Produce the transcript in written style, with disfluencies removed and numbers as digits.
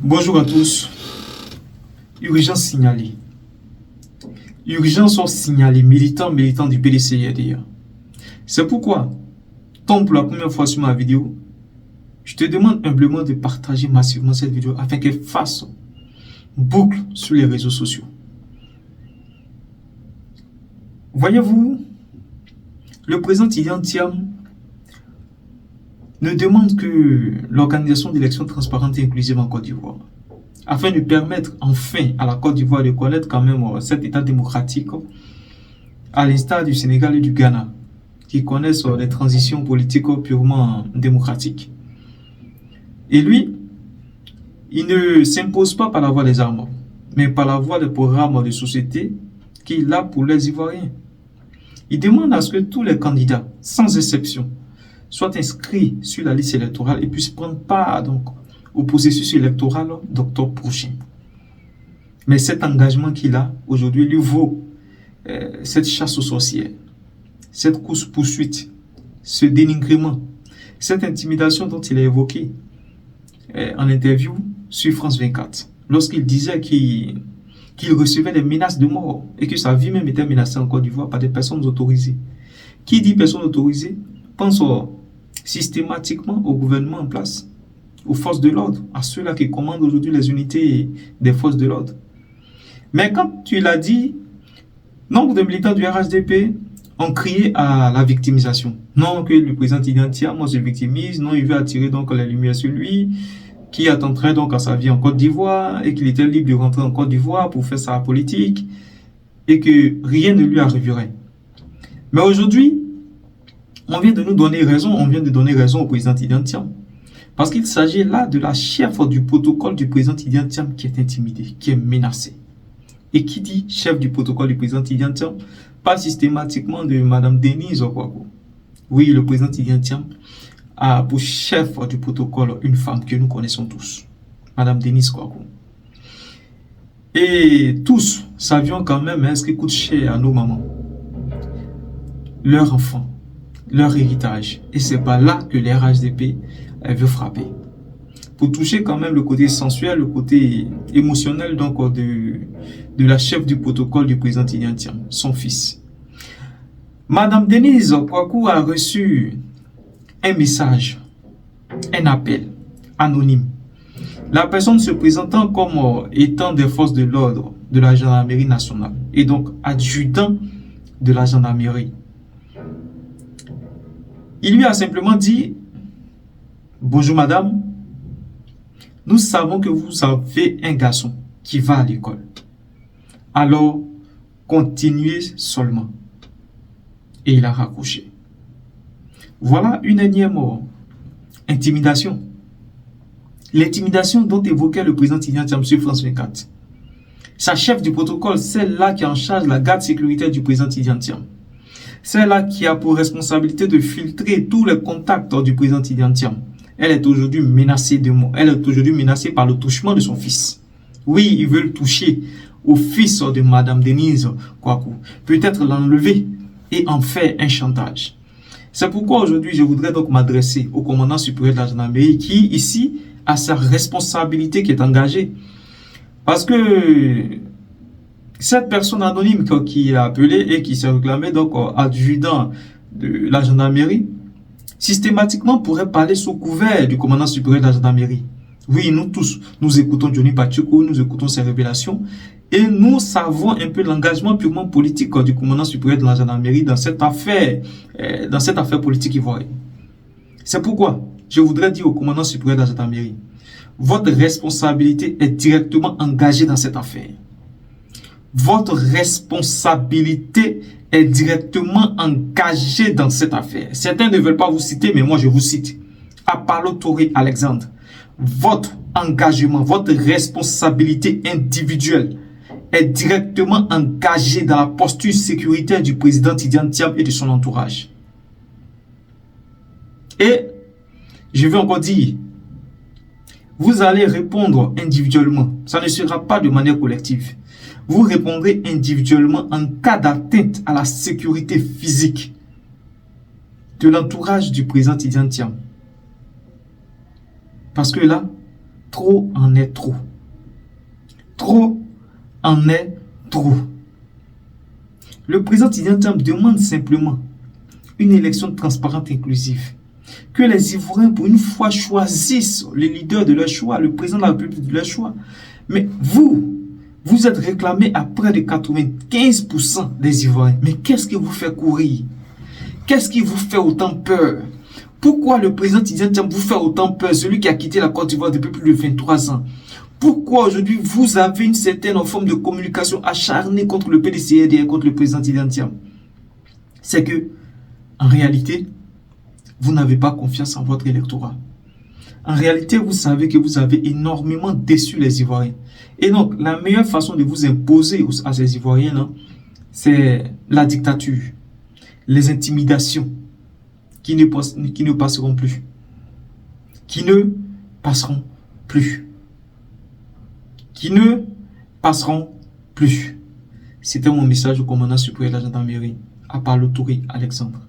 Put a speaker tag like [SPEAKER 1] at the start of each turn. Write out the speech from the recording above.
[SPEAKER 1] Bonjour à tous. Urgence signalée. Urgence signalée. Militant du PDCID. C'est pourquoi, tombe pour la première fois sur ma vidéo, je te demande humblement de partager massivement cette vidéo afin qu'elle fasse boucle sur les réseaux sociaux. Voyez-vous, le président Tidjane Thiam ne demande que l'organisation d'élections transparentes et inclusives en Côte d'Ivoire, afin de permettre enfin à la Côte d'Ivoire de connaître quand même cet état démocratique, à l'instar du Sénégal et du Ghana, qui connaissent des transitions politiques purement démocratiques. Et lui, il ne s'impose pas par la voie des armes, mais par la voie des programmes de société qu'il a pour les Ivoiriens. Il demande à ce que tous les candidats, sans exception, soient inscrits sur la liste électorale et puissent prendre part donc au processus électoral d'octobre prochain. Mais cet engagement qu'il a aujourd'hui lui vaut cette chasse aux sorcières, cette course-poursuite, ce dénigrement, cette intimidation dont il a évoqué en interview sur France 24, lorsqu'il disait qu'il recevait des menaces de mort et que sa vie même était menacée en Côte d'Ivoire par des personnes autorisées. Qui dit personnes autorisées pense systématiquement au gouvernement en place, aux forces de l'ordre, à ceux-là qui commandent aujourd'hui les unités des forces de l'ordre. Mais quand tu l'as dit, nombre de militants du RHDP ont crié à la victimisation. Non, que le président Tidjane Thiam se victimise, non, il veut attirer donc la lumière sur lui, qui attenterait donc à sa vie en Côte d'Ivoire, et qu'il était libre de rentrer en Côte d'Ivoire pour faire sa politique, et que rien ne lui arriverait. Mais aujourd'hui, on vient de nous donner raison, on vient de donner raison au président Tidjane Thiam. Parce qu'il s'agit là de la chef du protocole du président Tidjane Thiam qui est intimidée, qui est menacée. Et qui dit chef du protocole du président Tidjane Thiam, pas systématiquement de Madame Denise Okwaku. Oui, le président Tidjane Thiam a pour chef du protocole une femme que nous connaissons tous, Madame Denise Okwaku. Et tous savions quand même ce qui coûte cher à nos mamans, leurs enfants, leur héritage. Et c'est pas là que les RHDP veut frapper. Pour toucher quand même le côté sensuel, le côté émotionnel donc de la chef du protocole du président Tidjane Thiam, son fils. Madame Denise Okwaku a reçu un message, un appel anonyme. La personne se présentant comme étant des forces de l'ordre de la gendarmerie nationale et donc adjudant de la gendarmerie. Il lui a simplement dit: bonjour madame, nous savons que vous avez un garçon qui va à l'école. Alors, continuez seulement. Et il a raccroché. Voilà une énième intimidation. L'intimidation dont évoquait le président Tidjane Thiam sur France 24. Sa chef du protocole, celle-là qui est en charge de la garde sécuritaire du président Tidjane Thiam. Celle-là qui a pour responsabilité de filtrer tous les contacts du président Tidjane Thiam. Elle est aujourd'hui menacée de mort. Elle est aujourd'hui menacée par le touchement de son fils. Oui, ils veulent toucher au fils de Madame Denise Okwaku. Peut-être l'enlever et en faire un chantage. C'est pourquoi aujourd'hui, je voudrais donc m'adresser au commandant supérieur de la gendarmerie qui, ici, a sa responsabilité qui est engagée. Parce que cette personne anonyme qui a appelé et qui s'est réclamé donc adjudant de la gendarmerie, systématiquement pourrait parler sous couvert du commandant supérieur de la gendarmerie. Oui, nous tous, nous écoutons Johnny Pacheco, nous écoutons ses révélations et nous savons un peu l'engagement purement politique du commandant supérieur de la gendarmerie dans cette affaire politique ivoirienne. C'est pourquoi je voudrais dire au commandant supérieur de la gendarmerie, votre responsabilité est directement engagée dans cette affaire. Votre responsabilité est directement engagée dans cette affaire. Certains ne veulent pas vous citer, mais moi je vous cite. Apollo Touré Alexandre, votre engagement, votre responsabilité individuelle est directement engagée dans la posture sécuritaire du président Tidjane Thiam et de son entourage. Et je vais encore dire, vous allez répondre individuellement. Ça ne sera pas de manière collective. Vous répondrez individuellement en cas d'atteinte à la sécurité physique de l'entourage du président Tidjane Thiam. Parce que là, trop en est trop. Trop en est trop. Le président Tidjane Thiam demande simplement une élection transparente et inclusive. Que les Ivoiriens, pour une fois, choisissent le leader de leur choix, le président de la République de leur choix. Mais vous êtes réclamé à près de 95% des Ivoiriens. Mais qu'est-ce qui vous fait courir? Qu'est-ce qui vous fait autant peur? Pourquoi le président Tidjane Thiam vous fait autant peur, celui qui a quitté la Côte d'Ivoire depuis plus de 23 ans? Pourquoi aujourd'hui vous avez une certaine forme de communication acharnée contre le PDCRD et contre le président Tidjane Thiam? C'est que, en réalité, vous n'avez pas confiance en votre électorat. En réalité, vous savez que vous avez énormément déçu les Ivoiriens. Et donc, la meilleure façon de vous imposer à ces Ivoiriens, c'est la dictature, les intimidations qui ne passeront plus. Qui ne passeront plus. Qui ne passeront plus. C'était mon message au commandant supérieur de la gendarmerie, Apalo Touré Alexandre.